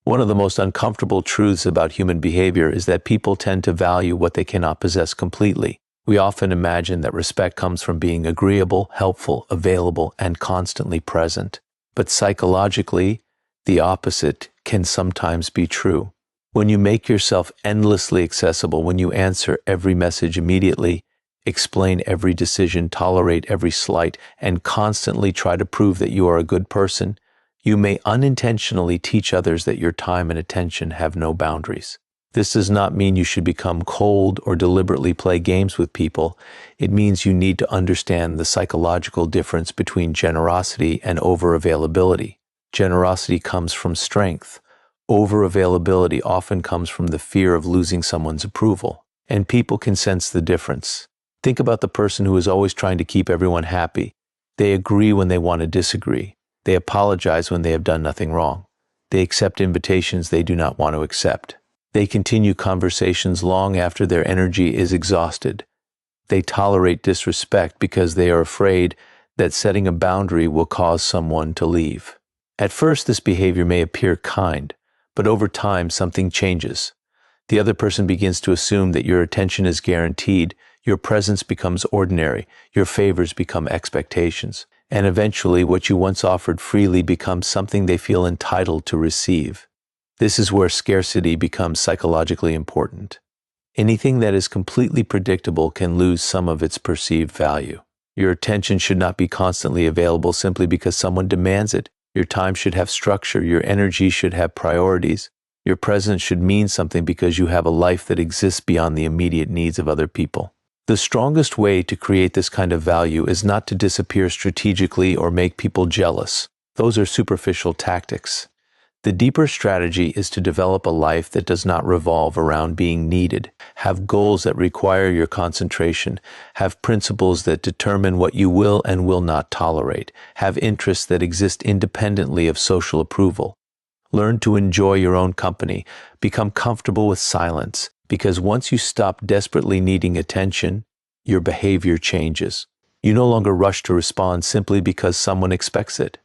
One of the most uncomfortable truths about human behavior is that people tend to value what they cannot possess completely. We often imagine that respect comes from being agreeable, helpful, available, and constantly present. But psychologically, the opposite can sometimes be true. When you make yourself endlessly accessible, when you answer every message immediately, explain every decision, tolerate every slight, and constantly try to prove that you are a good person, you may unintentionally teach others that your time and attention have no boundaries. This does not mean you should become cold or deliberately play games with people. It means you need to understand the psychological difference between generosity and over-availability. Generosity comes from strength. Over-availability often comes from the fear of losing someone's approval. And people can sense the difference. Think about the person who is always trying to keep everyone happy. They agree when they want to disagree. They apologize when they have done nothing wrong. They accept invitations they do not want to accept. They continue conversations long after their energy is exhausted. They tolerate disrespect because they are afraid that setting a boundary will cause someone to leave. At first, this behavior may appear kind, but over time, something changes. The other person begins to assume that your attention is guaranteed, your presence becomes ordinary, your favors become expectations, and eventually what you once offered freely becomes something they feel entitled to receive. This is where scarcity becomes psychologically important. Anything that is completely predictable can lose some of its perceived value. Your attention should not be constantly available simply because someone demands it. Your time should have structure, your energy should have priorities. Your presence should mean something because you have a life that exists beyond the immediate needs of other people. The strongest way to create this kind of value is not to disappear strategically or make people jealous. Those are superficial tactics. The deeper strategy is to develop a life that does not revolve around being needed, have goals that require your concentration, have principles that determine what you will and will not tolerate, have interests that exist independently of social approval. Learn to enjoy your own company, become comfortable with silence, because once you stop desperately needing attention, your behavior changes. You no longer rush to respond simply because someone expects it.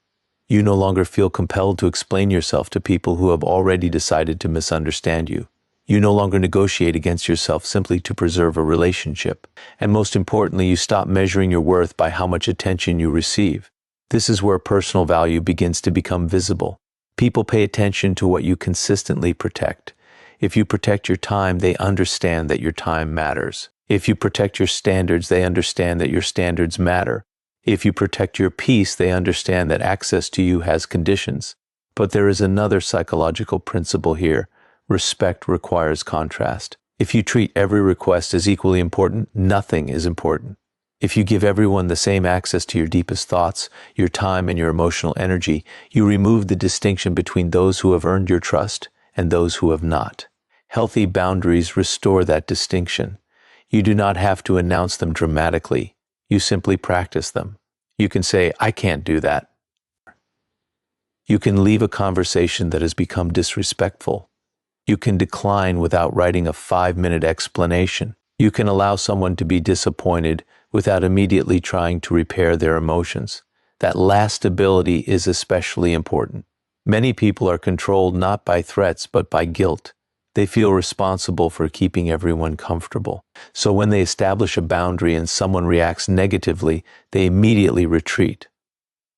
You no longer feel compelled to explain yourself to people who have already decided to misunderstand you. You no longer negotiate against yourself simply to preserve a relationship. And most importantly, you stop measuring your worth by how much attention you receive. This is where personal value begins to become visible. People pay attention to what you consistently protect. If you protect your time, they understand that your time matters. If you protect your standards, they understand that your standards matter. If you protect your peace, they understand that access to you has conditions. But there is another psychological principle here. Respect requires contrast. If you treat every request as equally important, nothing is important. If you give everyone the same access to your deepest thoughts, your time, and your emotional energy, you remove the distinction between those who have earned your trust and those who have not. Healthy boundaries restore that distinction. You do not have to announce them dramatically. You simply practice them. You can say, "I can't do that." You can leave a conversation that has become disrespectful. You can decline without writing a 5-minute explanation. You can allow someone to be disappointed without immediately trying to repair their emotions. That last ability is especially important. Many people are controlled not by threats but by guilt. They feel responsible for keeping everyone comfortable. So when they establish a boundary and someone reacts negatively, they immediately retreat.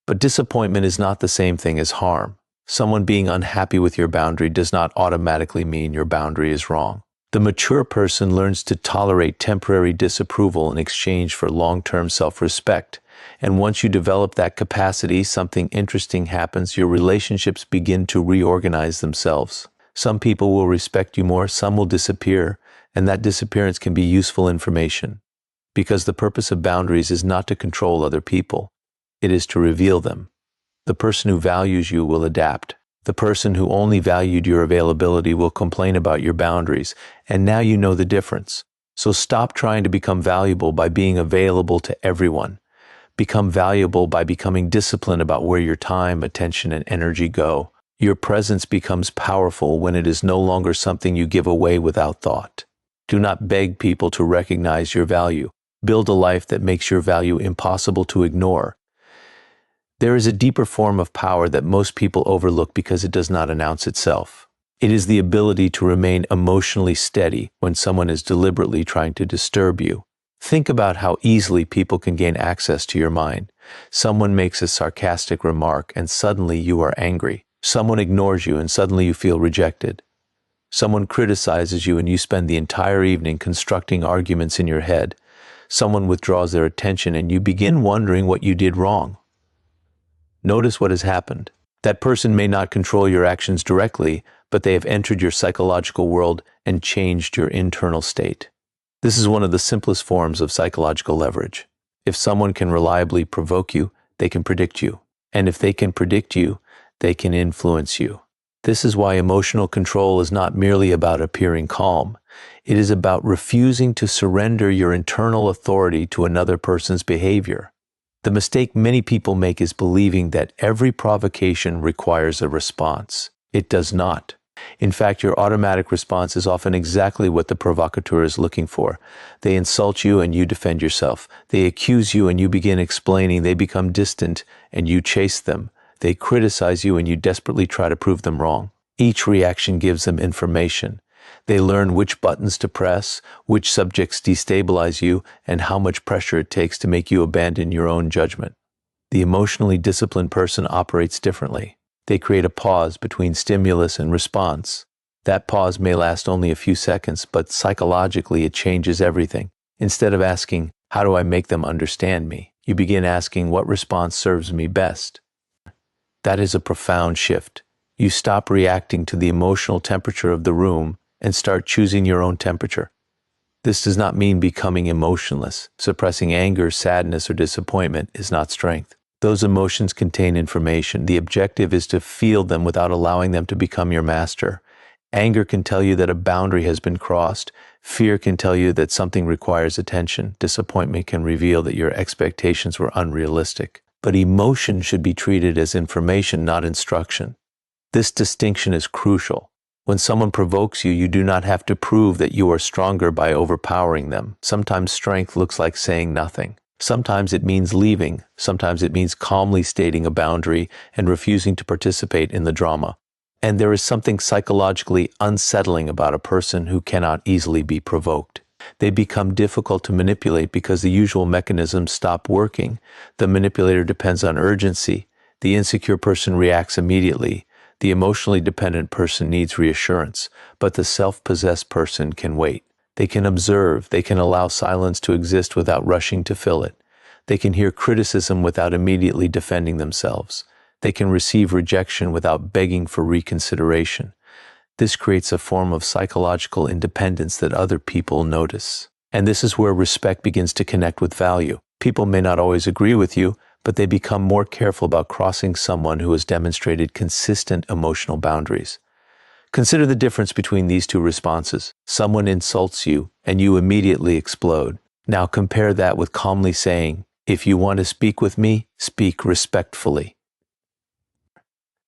But disappointment is not the same thing as harm. Someone being unhappy with your boundary does not automatically mean your boundary is wrong. The mature person learns to tolerate temporary disapproval in exchange for long-term self-respect. And once you develop that capacity, something interesting happens. Your relationships begin to reorganize themselves. Some people will respect you more, some will disappear, and that disappearance can be useful information. Because the purpose of boundaries is not to control other people, it is to reveal them. The person who values you will adapt. The person who only valued your availability will complain about your boundaries, and now you know the difference. So stop trying to become valuable by being available to everyone. Become valuable by becoming disciplined about where your time, attention, and energy go. Your presence becomes powerful when it is no longer something you give away without thought. Do not beg people to recognize your value. Build a life that makes your value impossible to ignore. There is a deeper form of power that most people overlook because it does not announce itself. It is the ability to remain emotionally steady when someone is deliberately trying to disturb you. Think about how easily people can gain access to your mind. Someone makes a sarcastic remark and suddenly you are angry. Someone ignores you and suddenly you feel rejected. Someone criticizes you and you spend the entire evening constructing arguments in your head. Someone withdraws their attention and you begin wondering what you did wrong. Notice what has happened. That person may not control your actions directly, but they have entered your psychological world and changed your internal state. This is one of the simplest forms of psychological leverage. If someone can reliably provoke you, they can predict you. And if they can predict you, they can influence you. This is why emotional control is not merely about appearing calm. It is about refusing to surrender your internal authority to another person's behavior. The mistake many people make is believing that every provocation requires a response. It does not. In fact, your automatic response is often exactly what the provocateur is looking for. They insult you and you defend yourself. They accuse you and you begin explaining. They become distant and you chase them. They criticize you and you desperately try to prove them wrong. Each reaction gives them information. They learn which buttons to press, which subjects destabilize you, and how much pressure it takes to make you abandon your own judgment. The emotionally disciplined person operates differently. They create a pause between stimulus and response. That pause may last only a few seconds, but psychologically it changes everything. Instead of asking, how do I make them understand me? You begin asking, what response serves me best? That is a profound shift. You stop reacting to the emotional temperature of the room and start choosing your own temperature. This does not mean becoming emotionless. Suppressing anger, sadness, or disappointment is not strength. Those emotions contain information. The objective is to feel them without allowing them to become your master. Anger can tell you that a boundary has been crossed. Fear can tell you that something requires attention. Disappointment can reveal that your expectations were unrealistic. But emotion should be treated as information, not instruction. This distinction is crucial. When someone provokes you, you do not have to prove that you are stronger by overpowering them. Sometimes strength looks like saying nothing. Sometimes it means leaving. Sometimes it means calmly stating a boundary and refusing to participate in the drama. And there is something psychologically unsettling about a person who cannot easily be provoked. They become difficult to manipulate because the usual mechanisms stop working. The manipulator depends on urgency. The insecure person reacts immediately. The emotionally dependent person needs reassurance, but the self-possessed person can wait. They can observe. They can allow silence to exist without rushing to fill it. They can hear criticism without immediately defending themselves. They can receive rejection without begging for reconsideration. This creates a form of psychological independence that other people notice. And this is where respect begins to connect with value. People may not always agree with you, but they become more careful about crossing someone who has demonstrated consistent emotional boundaries. Consider the difference between these two responses. Someone insults you, and you immediately explode. Now compare that with calmly saying, if you want to speak with me, speak respectfully.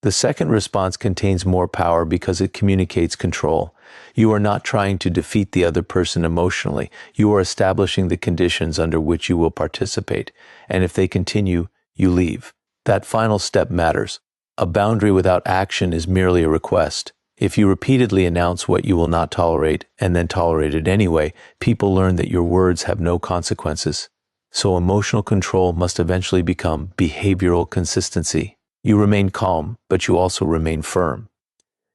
The second response contains more power because it communicates control. You are not trying to defeat the other person emotionally. You are establishing the conditions under which you will participate. And if they continue, you leave. That final step matters. A boundary without action is merely a request. If you repeatedly announce what you will not tolerate and then tolerate it anyway, people learn that your words have no consequences. So emotional control must eventually become behavioral consistency. You remain calm, but you also remain firm.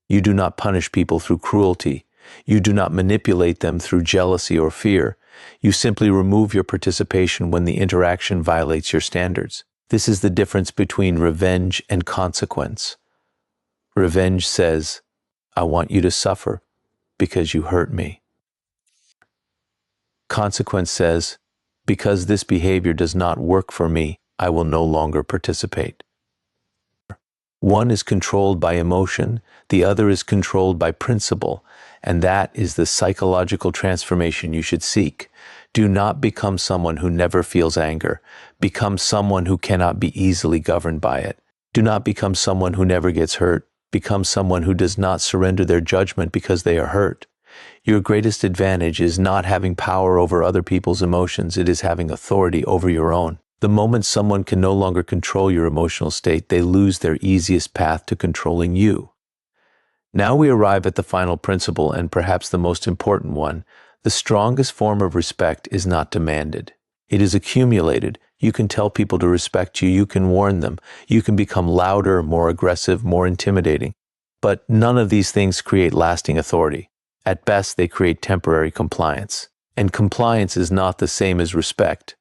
You do not punish people through cruelty. You do not manipulate them through jealousy or fear. You simply remove your participation when the interaction violates your standards. This is the difference between revenge and consequence. Revenge says, I want you to suffer because you hurt me. Consequence says, because this behavior does not work for me, I will no longer participate. One is controlled by emotion, the other is controlled by principle, and that is the psychological transformation you should seek. Do not become someone who never feels anger. Become someone who cannot be easily governed by it. Do not become someone who never gets hurt. Become someone who does not surrender their judgment because they are hurt. Your greatest advantage is not having power over other people's emotions, it is having authority over your own. The moment someone can no longer control your emotional state, they lose their easiest path to controlling you. Now we arrive at the final principle, and perhaps the most important one. The strongest form of respect is not demanded. It is accumulated. You can tell people to respect you. You can warn them. You can become louder, more aggressive, more intimidating. But none of these things create lasting authority. At best, they create temporary compliance. And compliance is not the same as respect.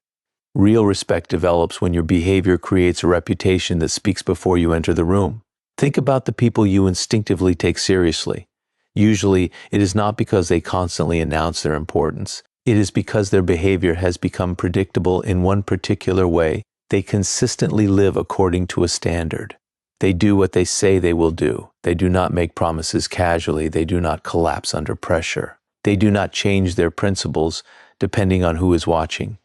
Real respect develops when your behavior creates a reputation that speaks before you enter the room. Think about the people you instinctively take seriously. Usually, it is not because they constantly announce their importance. It is because their behavior has become predictable in one particular way. They consistently live according to a standard. They do what they say they will do. They do not make promises casually. They do not collapse under pressure. They do not change their principles depending on who is watching.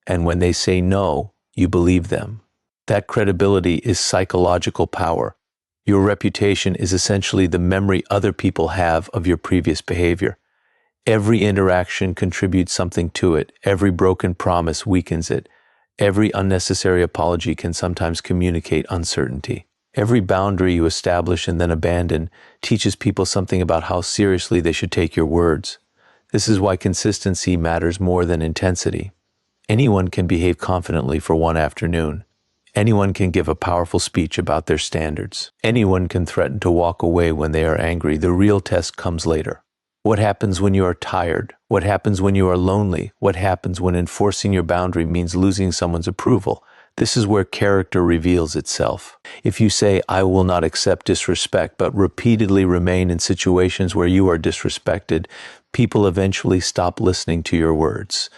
And when they say no, you believe them. That credibility is psychological power. Your reputation is essentially the memory other people have of your previous behavior. Every interaction contributes something to it. Every broken promise weakens it. Every unnecessary apology can sometimes communicate uncertainty. Every boundary you establish and then abandon teaches people something about how seriously they should take your words. This is why consistency matters more than intensity. Anyone can behave confidently for one afternoon. Anyone can give a powerful speech about their standards. Anyone can threaten to walk away when they are angry. The real test comes later. What happens when you are tired? What happens when you are lonely? What happens when enforcing your boundary means losing someone's approval? This is where character reveals itself. If you say, "I will not accept disrespect," but repeatedly remain in situations where you are disrespected, people eventually stop listening to your words.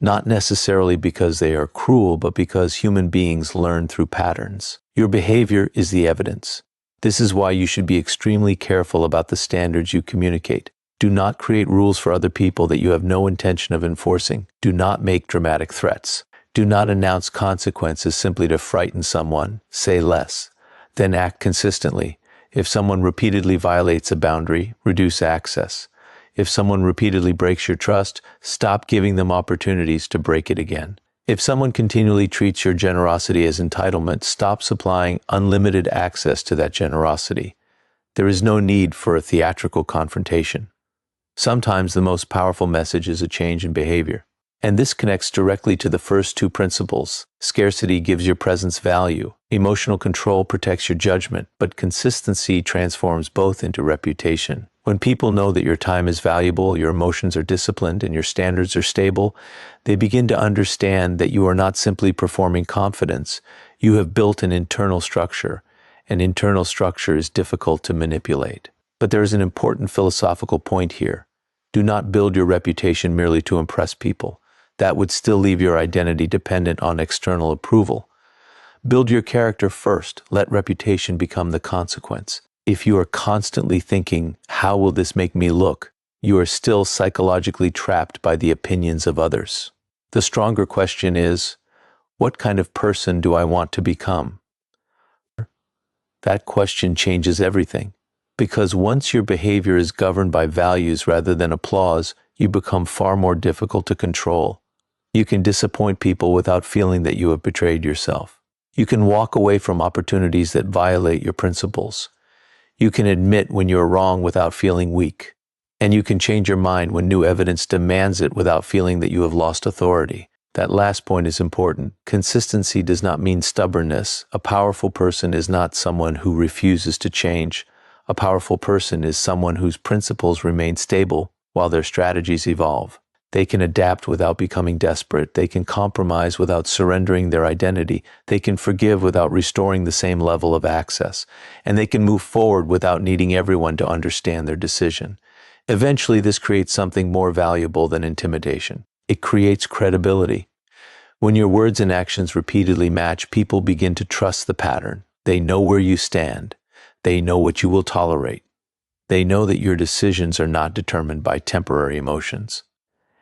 Not necessarily because they are cruel, but because human beings learn through patterns. Your behavior is the evidence. This is why you should be extremely careful about the standards you communicate. Do not create rules for other people that you have no intention of enforcing. Do not make dramatic threats. Do not announce consequences simply to frighten someone. Say less. Then act consistently. If someone repeatedly violates a boundary, reduce access. If someone repeatedly breaks your trust, stop giving them opportunities to break it again. If someone continually treats your generosity as entitlement, stop supplying unlimited access to that generosity. There is no need for a theatrical confrontation. Sometimes the most powerful message is a change in behavior. And this connects directly to the first two principles. Scarcity gives your presence value. Emotional control protects your judgment, but consistency transforms both into reputation. When people know that your time is valuable, your emotions are disciplined, and your standards are stable, they begin to understand that you are not simply performing confidence. You have built an internal structure. An internal structure is difficult to manipulate. But there is an important philosophical point here. Do not build your reputation merely to impress people. That would still leave your identity dependent on external approval. Build your character first. Let reputation become the consequence. If you are constantly thinking, "How will this make me look?" you are still psychologically trapped by the opinions of others. The stronger question is, what kind of person do I want to become? That question changes everything. Because once your behavior is governed by values rather than applause, you become far more difficult to control. You can disappoint people without feeling that you have betrayed yourself. You can walk away from opportunities that violate your principles. You can admit when you're wrong without feeling weak. And you can change your mind when new evidence demands it without feeling that you have lost authority. That last point is important. Consistency does not mean stubbornness. A powerful person is not someone who refuses to change. A powerful person is someone whose principles remain stable while their strategies evolve. They can adapt without becoming desperate. They can compromise without surrendering their identity. They can forgive without restoring the same level of access. And they can move forward without needing everyone to understand their decision. Eventually, this creates something more valuable than intimidation. It creates credibility. When your words and actions repeatedly match, people begin to trust the pattern. They know where you stand. They know what you will tolerate. They know that your decisions are not determined by temporary emotions.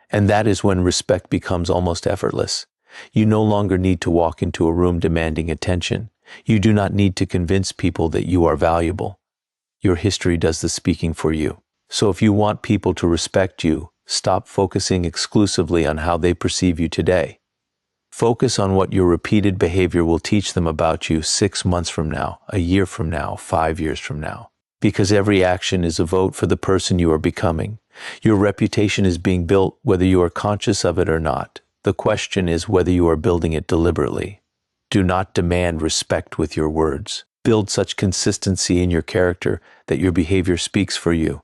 And that is when respect becomes almost effortless. You no longer need to walk into a room demanding attention. You do not need to convince people that you are valuable. Your history does the speaking for you. So if you want people to respect you, stop focusing exclusively on how they perceive you today. Focus on what your repeated behavior will teach them about you 6 months from now, a year from now, 5 years from now. because every action is a vote for the person you are becoming. Your reputation is being built whether you are conscious of it or not. The question is whether you are building it deliberately. Do not demand respect with your words. Build such consistency in your character that your behavior speaks for you.